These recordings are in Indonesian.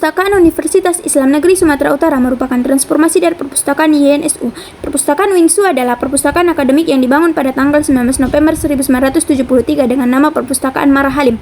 Perpustakaan Universitas Islam Negeri Sumatera Utara merupakan transformasi dari perpustakaan YNSU. Perpustakaan UINSU adalah perpustakaan akademik yang dibangun pada tanggal 19 November 1973 dengan nama Perpustakaan Mara Halim.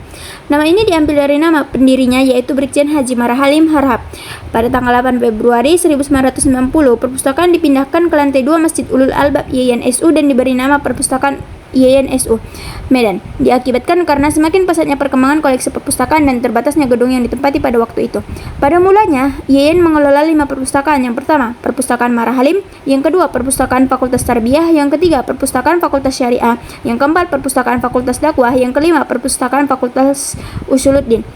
Nama ini diambil dari nama pendirinya, yaitu Brigjen Haji Mara Halim Harahap. Pada tanggal 8 Februari 1990, perpustakaan dipindahkan ke lantai 2 Masjid Ulul Albab YNSU dan diberi nama Perpustakaan YNSU Medan, diakibatkan karena semakin pesatnya perkembangan koleksi perpustakaan dan terbatasnya gedung yang ditempati pada waktu itu. Pada mulanya, YN mengelola 5 perpustakaan. Yang pertama, Perpustakaan Mara Halim, yang kedua, Perpustakaan Fakultas Tarbiyah, yang ketiga, Perpustakaan Fakultas Syariah, yang keempat, Perpustakaan Fakultas Dakwah, yang kelima, Perpustakaan Fakultas Usuluddin.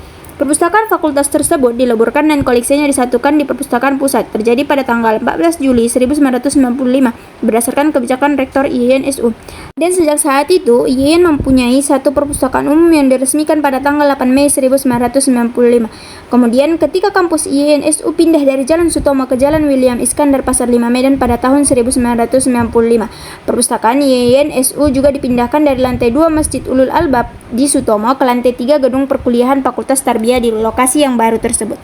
Perpustakaan fakultas tersebut dileburkan dan koleksinya disatukan di Perpustakaan Pusat, terjadi pada tanggal 14 Juli 1995 berdasarkan kebijakan Rektor YNSU. Dan sejak saat itu, YN mempunyai satu perpustakaan umum yang diresmikan pada tanggal 8 Mei 1995. Kemudian ketika kampus YNSU pindah dari Jalan Sutomo ke Jalan William Iskandar Pasar 5 Medan pada tahun 1995, perpustakaan YNSU juga dipindahkan dari lantai 2 Masjid Ulul Albab di Sutomo ke lantai 3 gedung perkuliahan Fakultas Tarbiyah di lokasi yang baru tersebut.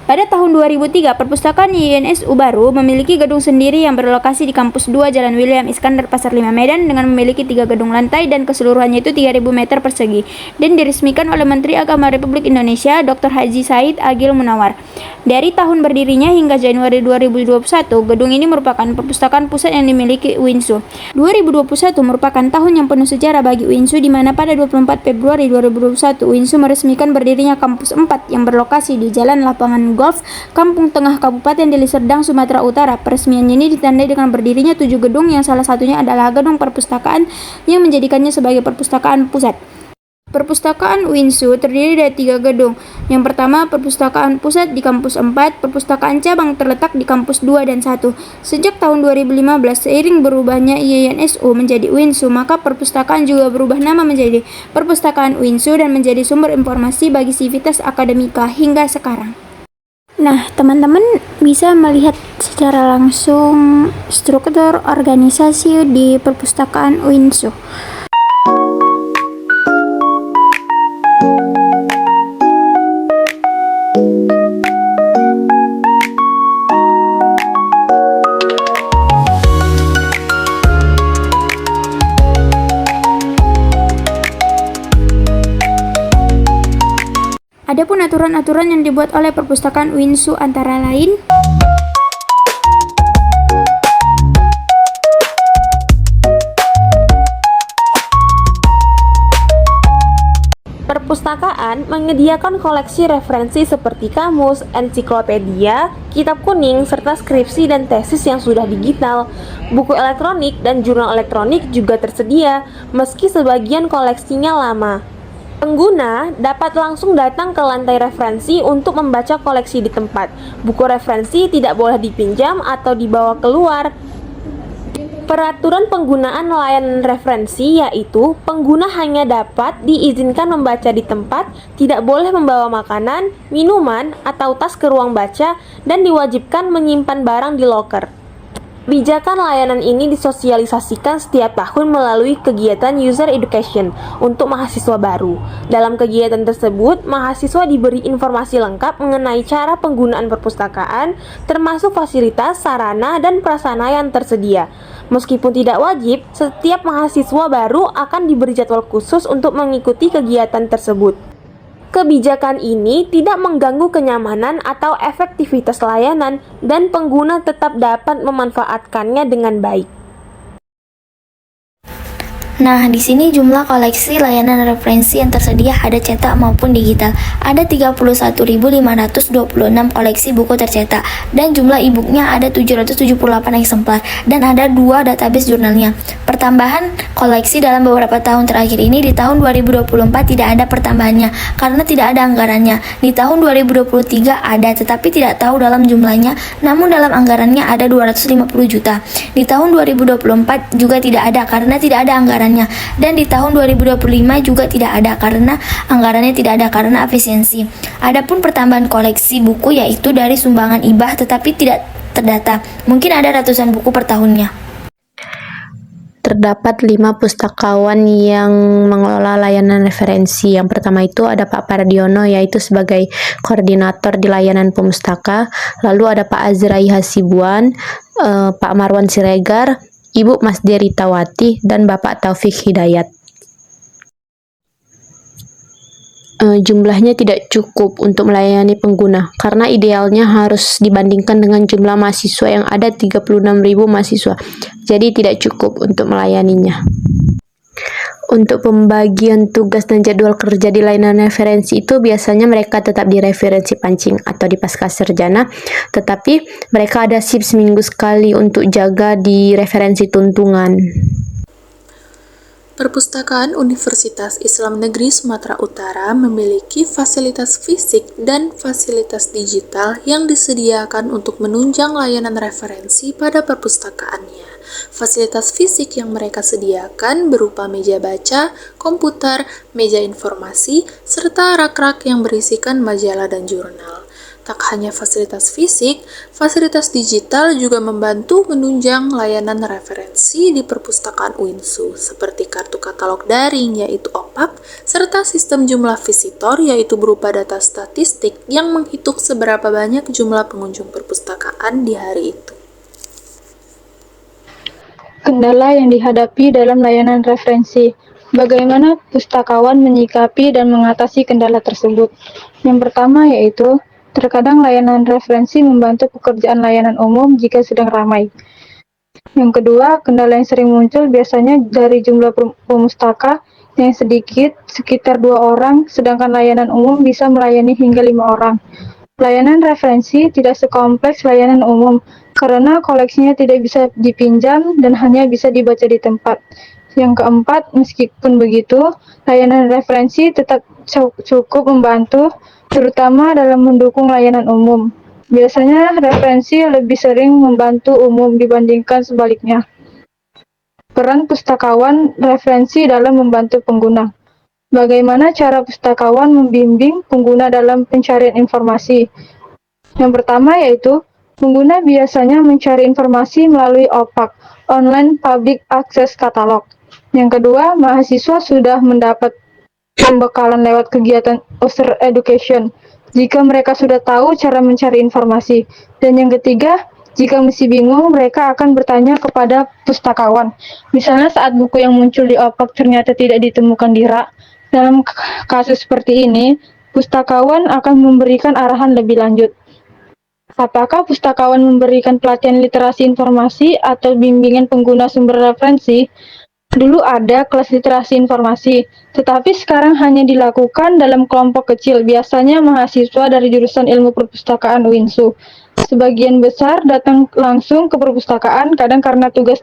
Pada tahun 2003, perpustakaan YNSU baru memiliki gedung sendiri yang berlokasi di kampus 2 Jalan William Iskandar Pasar 5 Medan dengan memiliki 3 gedung lantai dan keseluruhannya itu 3.000 meter persegi dan diresmikan oleh Menteri Agama Republik Indonesia Dr. Haji Said Agil Munawar. Dari tahun berdirinya hingga Januari 2021, gedung ini merupakan perpustakaan pusat yang dimiliki UINSU. 2021 merupakan tahun yang penuh sejarah bagi UINSU, di mana pada 24 Februari 2021 UINSU meresmikan berdirinya kampus 4 yang berlokasi di Jalan Lapangan Golf, Kampung Tengah, Kabupaten Deli Serdang, Sumatera Utara. Peresmian ini ditandai dengan berdirinya 7 gedung yang salah satunya adalah gedung perpustakaan yang menjadikannya sebagai perpustakaan pusat. Perpustakaan UINSU terdiri dari 3 gedung. Yang pertama, Perpustakaan Pusat di Kampus 4, Perpustakaan Cabang terletak di Kampus 2 dan 1. Sejak tahun 2015, seiring berubahnya YNSU menjadi UINSU, maka perpustakaan juga berubah nama menjadi Perpustakaan UINSU dan menjadi sumber informasi bagi sivitas akademika hingga sekarang. Nah, teman-teman bisa melihat secara langsung struktur organisasi di Perpustakaan UINSU. Adapun aturan-aturan yang dibuat oleh Perpustakaan UINSU antara lain perpustakaan menyediakan koleksi referensi seperti kamus, ensiklopedia, kitab kuning, serta skripsi dan tesis yang sudah digital. Buku elektronik dan jurnal elektronik juga tersedia, meski sebagian koleksinya lama. Pengguna dapat langsung datang ke lantai referensi untuk membaca koleksi di tempat. Buku referensi tidak boleh dipinjam atau dibawa keluar. Peraturan penggunaan layanan referensi yaitu pengguna hanya dapat diizinkan membaca di tempat, tidak boleh membawa makanan, minuman, atau tas ke ruang baca, dan diwajibkan menyimpan barang di loker. Kebijakan layanan ini disosialisasikan setiap tahun melalui kegiatan user education untuk mahasiswa baru. Dalam kegiatan tersebut, mahasiswa diberi informasi lengkap mengenai cara penggunaan perpustakaan, termasuk fasilitas, sarana, dan prasarana yang tersedia. Meskipun tidak wajib, setiap mahasiswa baru akan diberi jadwal khusus untuk mengikuti kegiatan tersebut. Kebijakan ini tidak mengganggu kenyamanan atau efektivitas layanan, dan pengguna tetap dapat memanfaatkannya dengan baik. Nah, di sini jumlah koleksi layanan referensi yang tersedia ada cetak maupun digital. Ada 31.526 koleksi buku tercetak dan jumlah e-booknya ada 778 eksemplar dan ada 2 database jurnalnya. Pertambahan koleksi dalam beberapa tahun terakhir ini, di tahun 2024 tidak ada pertambahannya karena tidak ada anggarannya. Di tahun 2023 ada tetapi tidak tahu dalam jumlahnya, namun dalam anggarannya ada 250 juta. Di tahun 2024 juga tidak ada karena tidak ada anggarannya. Dan di tahun 2025 juga tidak ada karena anggarannya tidak ada karena efisiensi. Adapun pertambahan koleksi buku yaitu dari sumbangan hibah tetapi tidak terdata. Mungkin ada ratusan buku per tahunnya. terdapat 5 pustakawan yang mengelola layanan referensi. Yang pertama itu ada Pak Pardiono, yaitu sebagai koordinator di layanan pemustaka. Lalu ada Pak Azrai Hasibuan, Pak Marwan Siregar, Ibu Mas Deritawati, dan Bapak Taufik Hidayat. Jumlahnya tidak cukup untuk melayani pengguna, karena idealnya harus dibandingkan dengan jumlah mahasiswa yang ada 36.000 mahasiswa, jadi tidak cukup untuk melayaninya. Untuk pembagian tugas dan jadwal kerja di layanan referensi itu biasanya mereka tetap di referensi pancing atau di pascasarjana, tetapi mereka ada shift seminggu sekali untuk jaga di referensi tuntungan. Perpustakaan Universitas Islam Negeri Sumatera Utara memiliki fasilitas fisik dan fasilitas digital yang disediakan untuk menunjang layanan referensi pada perpustakaannya. Fasilitas fisik yang mereka sediakan berupa meja baca, komputer, meja informasi, serta rak-rak yang berisikan majalah dan jurnal. Tak hanya fasilitas fisik, fasilitas digital juga membantu menunjang layanan referensi di perpustakaan UINSU, seperti kartu katalog daring yaitu OPAK, serta sistem jumlah visitor yaitu berupa data statistik yang menghitung seberapa banyak jumlah pengunjung perpustakaan di hari itu. Kendala yang dihadapi dalam layanan referensi. Bagaimana pustakawan menyikapi dan mengatasi kendala tersebut? Yang pertama yaitu terkadang layanan referensi membantu pekerjaan layanan umum jika sedang ramai. Yang kedua, kendala yang sering muncul biasanya dari jumlah pemustaka yang sedikit, sekitar 2 orang, sedangkan layanan umum bisa melayani hingga 5 orang. Layanan referensi tidak sekompleks layanan umum, karena koleksinya tidak bisa dipinjam dan hanya bisa dibaca di tempat. Yang keempat, meskipun begitu, layanan referensi tetap cukup membantu, terutama dalam mendukung layanan umum. Biasanya referensi lebih sering membantu umum dibandingkan sebaliknya. Peran pustakawan referensi dalam membantu pengguna. Bagaimana cara pustakawan membimbing pengguna dalam pencarian informasi? Yang pertama yaitu, pengguna biasanya mencari informasi melalui OPAK, Online Public Access Catalog. Yang kedua, mahasiswa sudah mendapat pembekalan lewat kegiatan user education, jika mereka sudah tahu cara mencari informasi. Dan yang ketiga, jika masih bingung, mereka akan bertanya kepada pustakawan. Misalnya saat buku yang muncul di OPAK ternyata tidak ditemukan di rak. Dalam kasus seperti ini, pustakawan akan memberikan arahan lebih lanjut. Apakah pustakawan memberikan pelatihan literasi informasi atau bimbingan pengguna sumber referensi? Dulu ada kelas literasi informasi, tetapi sekarang hanya dilakukan dalam kelompok kecil, biasanya mahasiswa dari jurusan ilmu perpustakaan UINSU. Sebagian besar datang langsung ke perpustakaan, kadang karena tugas